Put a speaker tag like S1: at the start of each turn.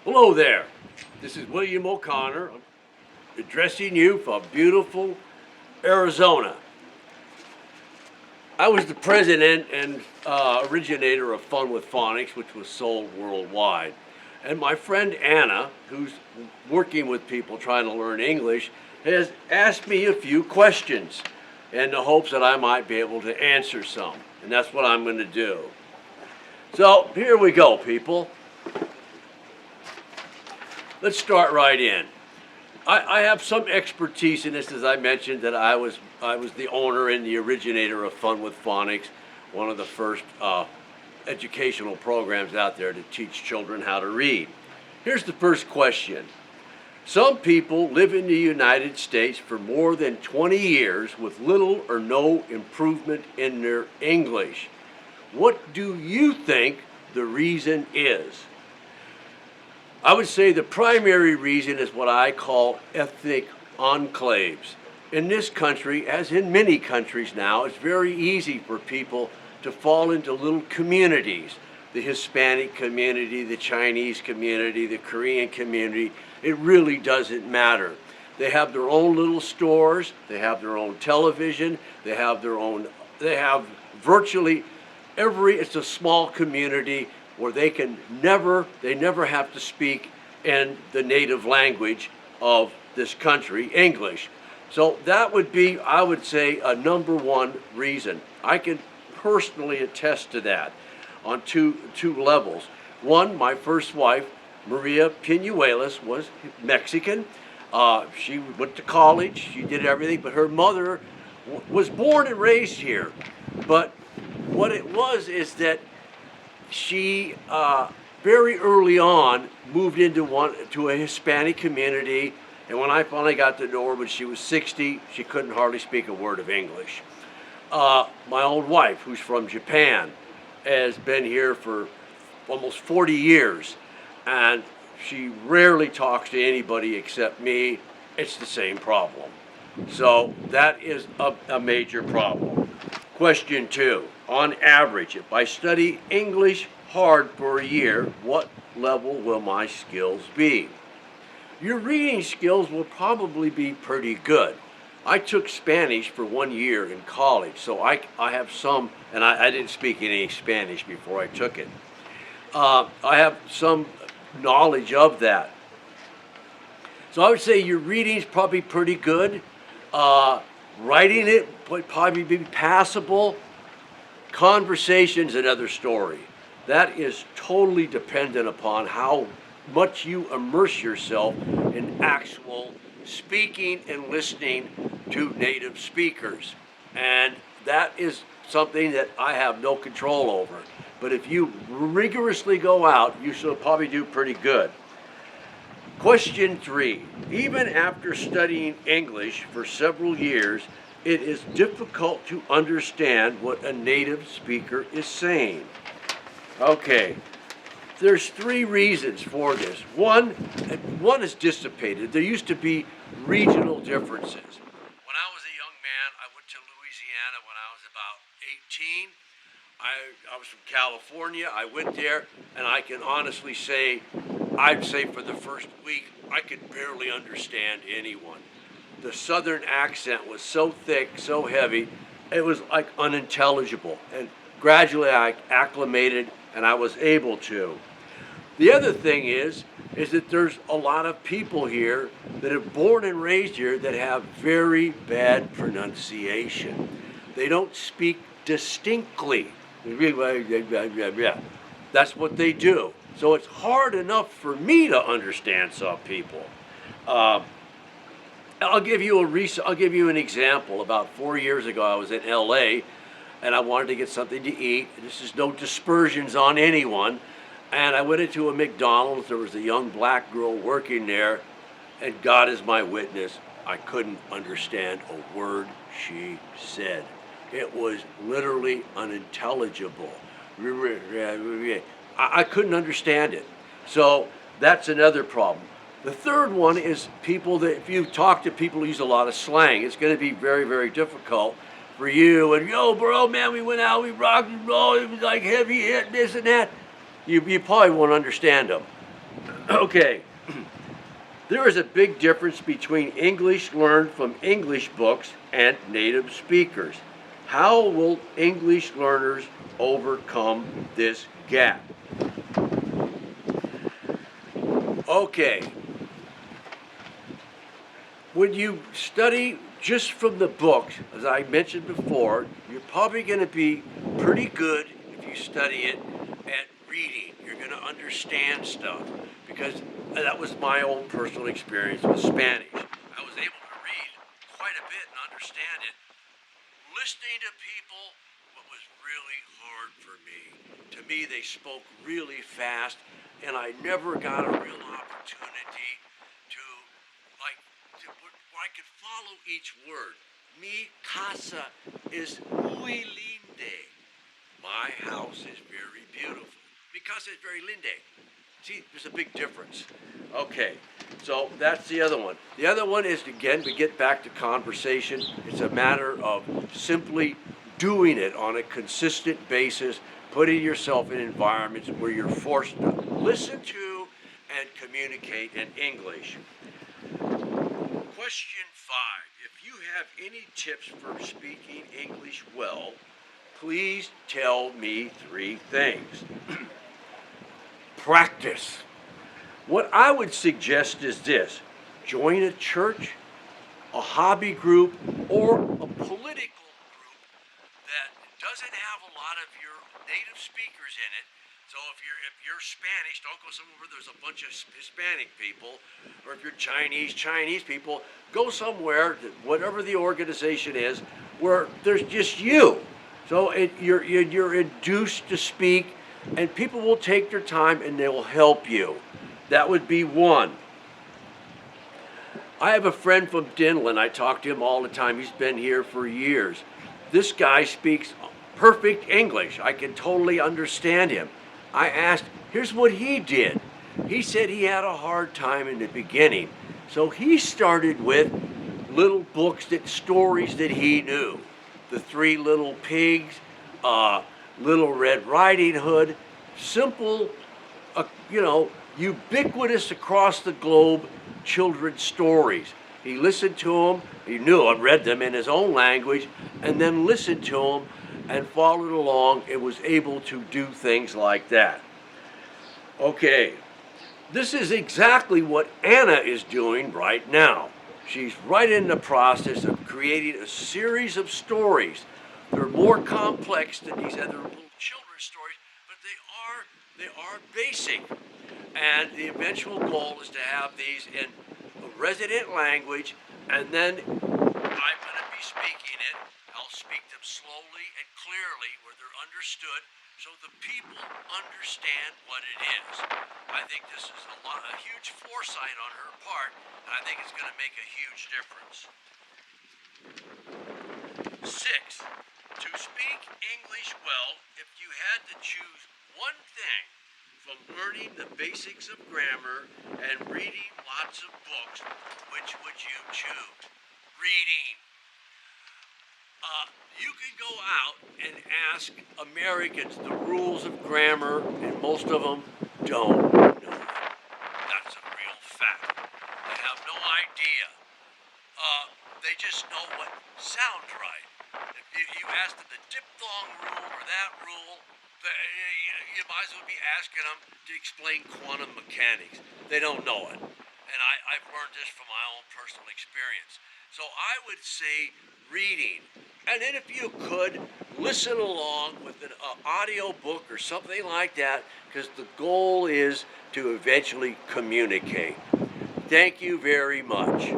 S1: Hello there. This is William O'Connor addressing you from beautiful Arizona. I was the president and originator of Fun with Phonics, which was sold worldwide. And my friend Anna, who's working with people trying to learn English, has asked me a few questions in the hopes that I might be able to answer some. And that's what I'm going to do. So here we go, people. Let's start right in. I have some expertise in this, as I mentioned, that I was the owner and the originator of Fun with Phonics, one of the first educational programs out there to teach children how to read. Here's the first question. Some people live in the United States for more than 20 years with little or no improvement in their English. What do you think the reason is? I would say the primary reason is what I call ethnic enclaves. In this country, as in many countries now, it's very easy for people to fall into little communities. The Hispanic community, the Chinese community, the Korean community, it really doesn't matter. They have their own little stores, they have their own television, they have virtually it's a small community where they never have to speak in the native language of this country, English. So that would be, I would say, a number one reason. I can personally attest to that on two levels. One, my first wife, Maria Pinuelos, was Mexican. She went to college, she did everything, but her mother was born and raised here. But what it was is that she very early on moved to a Hispanic community, and when I finally got to know her when she was 60, she couldn't hardly speak a word of English. My own wife, who's from Japan, has been here for almost 40 years, and she rarely talks to anybody except me. It's the same problem. So that is a major problem. Question 2. On average, if I study English hard for a year, what level will my skills be? Your reading skills will probably be pretty good. I took Spanish for 1 year in college, so I have some, and I didn't speak any Spanish before I took it. I have some knowledge of that. So I would say your reading's probably pretty good. Writing it would probably be passable. Conversation's another story. That is totally dependent upon how much you immerse yourself in actual speaking and listening to native speakers. And that is something that I have no control over. But if you rigorously go out, you should probably do pretty good. Question 3. Even after studying English for several years, it is difficult to understand what a native speaker is saying. Okay, there's 3 reasons for this. One is dissipated. There used to be regional differences. When I was a young man, I went to Louisiana when I was about 18. I was from California. I went there, and I can honestly say, I'd say for the first week, I could barely understand anyone. The southern accent was so thick, so heavy, it was like unintelligible. And gradually I acclimated and I was able to. The other thing is that there's a lot of people here that are born and raised here that have very bad pronunciation. They don't speak distinctly. That's what they do. So it's hard enough for me to understand some people. I'll give you an example. About 4 years ago, I was in LA and I wanted to get something to eat. This is no dispersions on anyone. And I went into a McDonald's. There was a young black girl working there, and God is my witness, I couldn't understand a word she said. It was literally unintelligible. I couldn't understand it. So that's another problem. The third one is people that, if you talk to people who use a lot of slang, it's going to be very, very difficult for you. And, yo, bro, man, we went out, we rocked and rolled, it was like heavy hit, this and that. You probably won't understand them. Okay, there is a big difference between English learned from English books and native speakers. How will English learners overcome this gap? Okay, when you study just from the books, as I mentioned before, you're probably going to be pretty good if you study it at reading. You're going to understand stuff because that was my own personal experience with Spanish. I was able to read quite a bit and understand it. Listening to people, what was really hard for me. To me, they spoke really fast, and I never got a real opportunity to like where I could follow each word. Mi casa es muy linde. My house is very beautiful. Mi casa es very linde. See, there's a big difference. Okay, so that's the other one. The other one is, again, to get back to conversation, it's a matter of simply doing it on a consistent basis, putting yourself in environments where you're forced to listen to and communicate in English. Question 5. If you have any tips for speaking English well, please tell me 3 things. Practice. What I would suggest is this: join a church, a hobby group, or a political group that doesn't have a lot of your native speakers in it. So if you're Spanish, don't go somewhere where there's a bunch of Hispanic people, or if you're Chinese people, go somewhere, whatever the organization is, where there's just you. So you're induced to speak, and people will take their time and they will help you. That would be one. I have a friend from Dinland. I talk to him all the time. He's been here for years. This guy speaks perfect English. I can totally understand him. I asked, here's what he did. He said he had a hard time in the beginning. So he started with little books, stories that he knew. The Three Little Pigs, Little Red Riding Hood, simple, ubiquitous across the globe children's stories. He listened to them, he knew and read them in his own language, and then listened to them and followed along and was able to do things like that. Okay, this is exactly what Anna is doing right now. She's right in the process of creating a series of stories. They're more complex than these other little children's stories, but they are basic. And the eventual goal is to have these in a resident language, and then I'm going to be speaking it. I'll speak them slowly and clearly where they're understood so the people understand what it is. I think this is a huge foresight on her part, and I think it's going to make a huge difference. 6. To speak English well, if you had to choose one thing from learning the basics of grammar and reading lots of books, which would you choose? Reading. You can go out and ask Americans the rules of grammar, and most of them don't know it. That's a real fact. They have no idea. They just know what sounds right. If you ask them the diphthong rule or that rule, you might as well be asking them to explain quantum mechanics. They don't know it. And I've learned this from my own personal experience. So I would say reading. And then if you could, listen along with an audio book or something like that, because the goal is to eventually communicate. Thank you very much.